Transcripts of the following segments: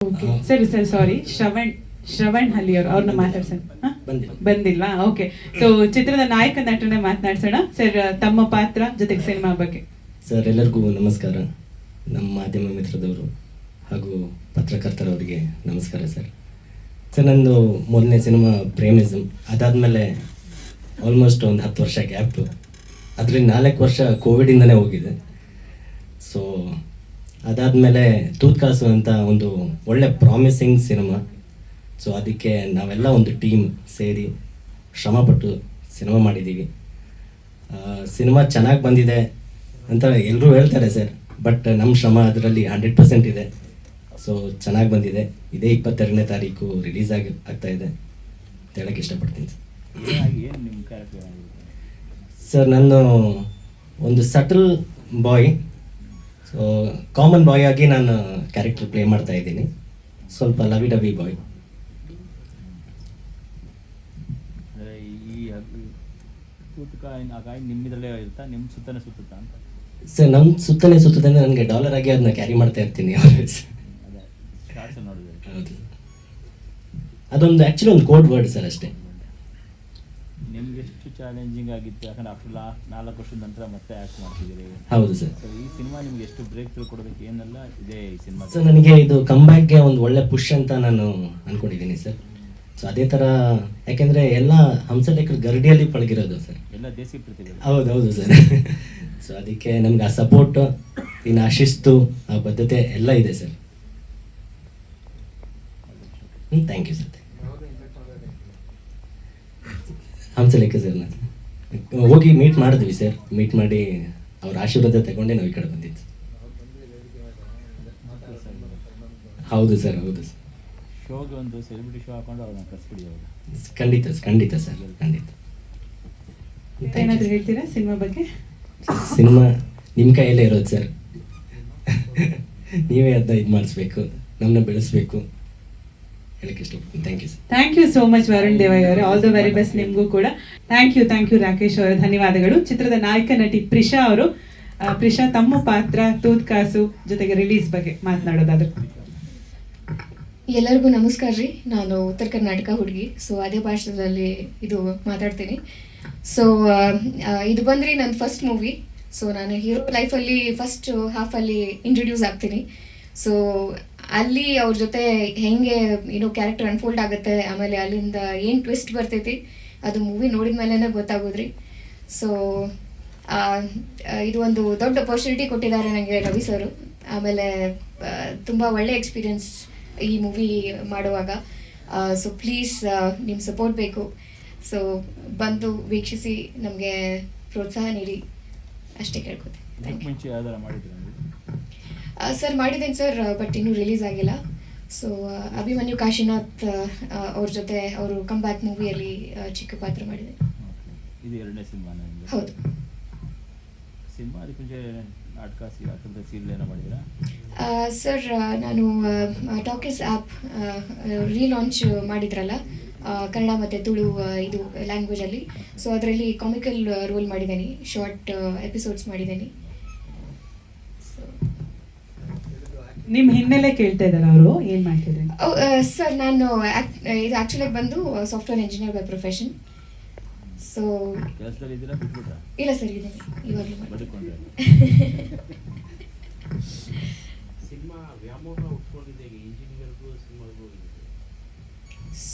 Okay ಸರಿ sir, ಸಾರಿ, ಶ್ರವಣ್ ಹಳ್ಳಿ ಅವ್ರನ್ನ ಮಾತಾಡ್ಸೋಣ. ಬಂದಿಲ್ವಾ? ಓಕೆ. ಸೊ ಚಿತ್ರದ ನಾಯಕ ನಟನ ಮಾತನಾಡ್ಸೋಣ ಸರ್, ತಮ್ಮ ಪಾತ್ರ ಜೊತೆಗೆ ಸಿನಿಮಾ ಬಗ್ಗೆ. ಸರ್, ಎಲ್ಲರಿಗೂ ನಮಸ್ಕಾರ. ನಮ್ಮ ಮಾಧ್ಯಮ ಮಿತ್ರದವರು ಹಾಗೂ ಪತ್ರಕರ್ತರವರಿಗೆ ನಮಸ್ಕಾರ ಸರ್. ಸರ್, ನಂದು ಮೊದಲನೇ ಸಿನಿಮಾ ಪ್ರೇಮಿಸಮ್, ಅದಾದಮೇಲೆ ಆಲ್ಮೋಸ್ಟ್ ಒಂದು 10 ವರ್ಷ ಗ್ಯಾಪು. ಅದರಲ್ಲಿ 4 ವರ್ಷ ಕೋವಿಡಿಂದನೇ ಹೋಗಿದೆ. ಸೊ ಅದಾದಮೇಲೆ ತೂತ್ಕಾಸು ಅಂತ ಒಂದು ಒಳ್ಳೆ ಪ್ರಾಮಿಸಿಂಗ್ ಸಿನಿಮಾ. ಸೊ ಅದಕ್ಕೆ ನಾವೆಲ್ಲ ಒಂದು ಟೀಮ್ ಸೇರಿ ಶ್ರಮಪಟ್ಟು ಸಿನಿಮಾ ಮಾಡಿದ್ದೀವಿ. ಸಿನಿಮಾ ಚೆನ್ನಾಗಿ ಬಂದಿದೆ ಅಂತ ಎಲ್ಲರೂ ಹೇಳ್ತಾರೆ ಸರ್, ಬಟ್ ನಮ್ಮ ಶ್ರಮ ಅದರಲ್ಲಿ 100% ಇದೆ. ಸೊ ಚೆನ್ನಾಗಿ ಬಂದಿದೆ. ಇದೇ 22ನೇ ತಾರೀಕು ರಿಲೀಸ್ ಆಗ್ತಾ ಇದೆ ಅಂತ ಹೇಳಕ್ಕೆ ಇಷ್ಟಪಡ್ತೀನಿ ಸರ್. ನಾನು ಒಂದು ಸಟಲ್ ಬಾಯ್, ಸೊ ಕಾಮನ್ ಬಾಯ್ ಆಗಿ ನಾನು ಕ್ಯಾರೆಕ್ಟರ್ ಪ್ಲೇ ಮಾಡ್ತಾ ಇದ್ದೀನಿ. ಸ್ವಲ್ಪ ಲವಿ ಡವಿ ಬಾಯ್. ಸರ್, ನಮ್ಮ ಸುತ್ತನೇ ಸುತ್ತದೆ, ನನಗೆ ಡಾಲರ್ ಆಗಿ ಅದನ್ನ ಕ್ಯಾರಿ ಮಾಡ್ತಾ ಇರ್ತೀನಿ. ಹೌದು, ಅದೊಂದು ಆ್ಯಕ್ಚುಲಿ ಒಂದು ಕೋಡ್ ವರ್ಡ್ ಸರ್, ಅಷ್ಟೇ. ನಿಮ್ಗೆ ಎಷ್ಟು ಚಾಲೆಂಜಿಂಗ್ ಆಗಿತ್ತು? ಯಾಕಂದ್ರೆ ಆಫ್ಟರ್ 4 ವರ್ಷದ ನಂತರ ಮತ್ತೆ ಆಕ್ಟ್ ಮಾಡ್ತಿದ್ದೀರಿ. ಹೌದು ಸರ್. ಸೊ ಈ ಸಿನಿಮಾ ನಿಮ್ಗೆ ಎಷ್ಟು ಬ್ರೇಕ್ ಥ್ರೂ ಕೊಡೋದಕ್ಕೆ ಏನೆಲ್ಲ ಇದೆ ಈ ಸಿನಿಮಾ? ಸರ್, ನನಗೆ ಇದು ಕಮ್ಬ್ಯಾಕ್ಗೆ ಒಂದು ಒಳ್ಳೆ ಪುಷ್ ಅಂತ ನಾನು ಅನ್ಕೊಂಡಿದ್ದೀನಿ ಸರ್. ಸೊ ಅದೇ ಥರ, ಯಾಕೆಂದರೆ ಎಲ್ಲ ಹಂಸಲೇಖರು ಗರಡಿಯಲ್ಲಿ ಪಳಗಿರೋದು ಸರ್, ಎಲ್ಲ ದೇಸಿ ಪ್ರತಿಭೆ. ಹೌದು ಸರ್. ಸೊ ಅದಕ್ಕೆ ನಮ್ಗೆ ಆ ಸಪೋರ್ಟು, ಇನ್ನು ಆ ಶಿಸ್ತು, ಆ ಬದ್ಧತೆ ಎಲ್ಲ ಇದೆ sir. Thank you sir. Hamsalekha sir, ನಾನು ಹೋಗಿ ಮೀಟ್ ಮಾಡಿದ್ವಿ ಸರ್. ಮೀಟ್ ಮಾಡಿ ಅವ್ರ ಆಶೀರ್ವಾದ ತಗೊಂಡೆ ನಾವು ಈ ಕಡೆ ಬಂದಿದ್ದು. ಹೌದು ಸರ್, ಹೌದು ಸರ್. ಶೋಗೆ ಒಂದು ಸೆಲೆಬ್ರಿಟಿ ಶೋ ಹಾಕೊಂಡು ಅವ್ರನ್ನ ಕಳಿಸ್ಬಿಡಿ. ಖಂಡಿತ ಸರ್, ಖಂಡಿತ. ಏನಾದರೂ ಹೇಳ್ತೀರಾ ಸಿನಿಮಾ ಬಗ್ಗೆ? ಸಿನಿಮಾ ನಿಮ್ಮ ಕೈಯಲ್ಲೇ ಇರೋದು ಸರ್. ನೀವೇ ಅದನ್ನ ಇದು ಮಾಡಿಸ್ಬೇಕು, ನಮ್ಮನ್ನ ಬೆಳೆಸ್ಬೇಕು ಹೇಳಕ್ಕೆ ಇಷ್ಟಪಡ್ತೀನಿ. Thank you sir. Thank you so much Varun Devaiah ಅವರೇ. ಆಲ್ ದ ವೆರಿ ಬೆಸ್ಟ್ ನಿಮಗೂ ಕೂಡ. ಥ್ಯಾಂಕ್ ಯು ರಾಕೇಶ್ ಅವರೇ, ಧನ್ಯವಾದಗಳು. ಚಿತ್ರದ ನಾಯಕ ನಟಿ ಪ್ರಿಷಾ ಅವರು. ಪ್ರಿಷಾ, ತಮ್ಮ ಪಾತ್ರ ತೂತ್ಕಾಸು ಜೊತೆಗೆ ರಿಲೀಸ್ ಬಗ್ಗೆ ಮಾತನಾಡೋದಾದ್ರೆ. ಎಲ್ಲರಿಗೂ ನಮಸ್ಕಾರ ರೀ. ನಾನು ಉತ್ತರ ಕರ್ನಾಟಕ ಹುಡುಗಿ, ಸೊ ಅದೇ ಭಾಷೆಯಲ್ಲಿ ಇದು ಮಾತಾಡ್ತೀನಿ. ಸೊ ಇದು ಬಂದ್ರಿ ನನ್ನ ಫಸ್ಟ್ ಮೂವಿ. ಸೊ ನಾನು ಹೀರೋ ಲೈಫಲ್ಲಿ ಫಸ್ಟ್ ಹಾಫಲ್ಲಿ ಇಂಟ್ರೊಡ್ಯೂಸ್ ಆಗ್ತೀನಿ. ಸೊ ಅಲ್ಲಿ ಅವ್ರ ಜೊತೆ ಹೆಂಗೆ ಕ್ಯಾರೆಕ್ಟರ್ ಅನ್ಫೋಲ್ಡ್ ಆಗುತ್ತೆ, ಆಮೇಲೆ ಅಲ್ಲಿಂದ ಏನು ಟ್ವಿಸ್ಟ್ ಬರ್ತೈತಿ, ಅದು ಮೂವಿ ನೋಡಿದ ಮೇಲೇ ಗೊತ್ತಾಗೋದ್ರಿ. ಸೊ ಇದು ಒಂದು ದೊಡ್ಡ ಅಪರ್ಚುನಿಟಿ ಕೊಟ್ಟಿದ್ದಾರೆ ನನಗೆ ರವಿ ಸರು. ಆಮೇಲೆ ತುಂಬ ಒಳ್ಳೆ ಎಕ್ಸ್ಪೀರಿಯನ್ಸ್ ಈ ಮೂವಿ ಮಾಡುವಾಗ. ಸೊ ಪ್ಲೀಸ್ ನಿಮ್ಮ ಸಪೋರ್ಟ್ ಬೇಕು. ಸೊ ಬಂದು ವೀಕ್ಷಿಸಿ ನಮಗೆ ಪ್ರೋತ್ಸಾಹ ನೀಡಿ ಅಷ್ಟೇ ಕೇಳ್ಕೊತೀನಿ. ಸರ್, ಮಾಡಿದ್ದೇನೆ ಸರ್, ಬಟ್ ಇನ್ನೂ ರಿಲೀಸ್ ಆಗಿಲ್ಲ. ಸೊ ಅಭಿಮನ್ಯು ಕಾಶಿನಾಥ್ ಅವ್ರ ಜೊತೆ ಅವರು ಕಮ್ ಬ್ಯಾಕ್ ಮೂವಿಯಲ್ಲಿ ಚಿಕ್ಕ ಪಾತ್ರ ಮಾಡಿದೆ. ಇದು 2ನೇ ಸಿನಿಮಾ? ಹೌದು. ಸಿನಿಮಾ ಅದಕ್ಕೆ ಮುಂಚೆ ನಾಟಕ ಸೀರಿಯಲ್ ಏನೋ ಮಾಡಿದ್ದೀರಾ? ಸರ್, ನಾನು ಟಾಕೀಸ್ ಆ್ಯಪ್ ರೀಲಾಂಚ್ ಮಾಡಿದ್ರಲ್ಲ, ಕನ್ನಡ ಮತ್ತು ತುಳು ಇದು ಲ್ಯಾಂಗ್ವೇಜಲ್ಲಿ. ಸೊ ಅದರಲ್ಲಿ ಕಾಮಿಕಲ್ ರೋಲ್ ಮಾಡಿದ್ದೀನಿ, ಶಾರ್ಟ್ ಎಪಿಸೋಡ್ಸ್ ಮಾಡಿದ್ದೀನಿ. ನಿಮ್ಮ ಹಿನ್ನೆಲೆ ಕೇಳ್ತಾ ಇದ್ದಾರೆ ಅವರು, ಏನು ಮಾಡ್ತಿದ್ದಾರೆ? ಸರ್, ನಾನು ಇದು ಆ್ಯಕ್ಚುಲಾಗಿ ಬಂದು software engineer by profession. So ಇಲ್ಲ ಸರ್, ಇದ್ದೀನಿ ಇವಾಗಲೂ.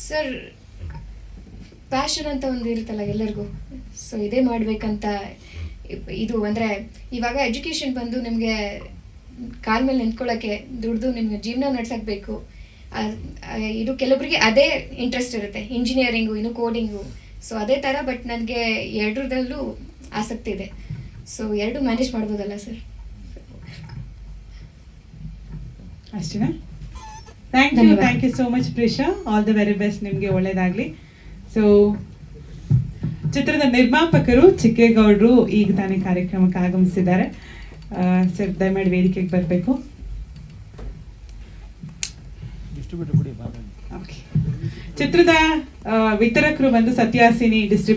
ಸರ್, ಪ್ಯಾಷನ್ ಅಂತ ಒಂದು ಇರುತ್ತಲ್ಲ ಎಲ್ಲರಿಗೂ, ಸೊ ಇದೇ ಮಾಡಬೇಕಂತ. ಇದು ಅಂದರೆ ಇವಾಗ ಎಜುಕೇಷನ್ ಬಂದು ನಿಮಗೆ ಕಾಲ ಮೇಲೆ ನಿಂತ್ಕೊಳ್ಳೋಕ್ಕೆ, ದುಡ್ದು ನಿಮ್ಗೆ ಜೀವನ ನಡ್ಸೋಕ್ಕೆ. ಇದು ಕೆಲವೊಬ್ಬರಿಗೆ ಅದೇ ಇಂಟ್ರೆಸ್ಟ್ ಇರುತ್ತೆ, ಇಂಜಿನಿಯರಿಂಗು, ಇನ್ನು ಕೋಡಿಂಗು. ಸೊ ಅದೇ ಥರ, ಬಟ್ ನನಗೆ ಎರಡರಲ್ಲೂ ಆಸಕ್ತಿ ಇದೆ. ಸೊ 2 ಮ್ಯಾನೇಜ್ ಮಾಡ್ಬೋದಲ್ಲ ಸರ್? ಅಷ್ಟೇನಾ? Thank you so much Prisha. All the very best, ನಿಮಗೆ ಒಳ್ಳೇದಾಗಲಿ. ಸೊ ಚಿತ್ರದ ನಿರ್ಮಾಪಕರು ಚಿಕ್ಕೇಗೌಡರು ಈಗ ತಾನೇ ಕಾರ್ಯಕ್ರಮಕ್ಕೆ ಆಗಮಿಸಿದ್ದಾರೆ. ಸರ್, ದಯಮಾಡಿ ವೇದಿಕೆಗೆ ಬರಬೇಕು. ಚಿತ್ರದ ವಿತರಕರು ಬಂದು ಸತ್ಯಾಸಿನಿ ಡಿಸ್ಟ್ರಿಬ್ಯೂಷನ್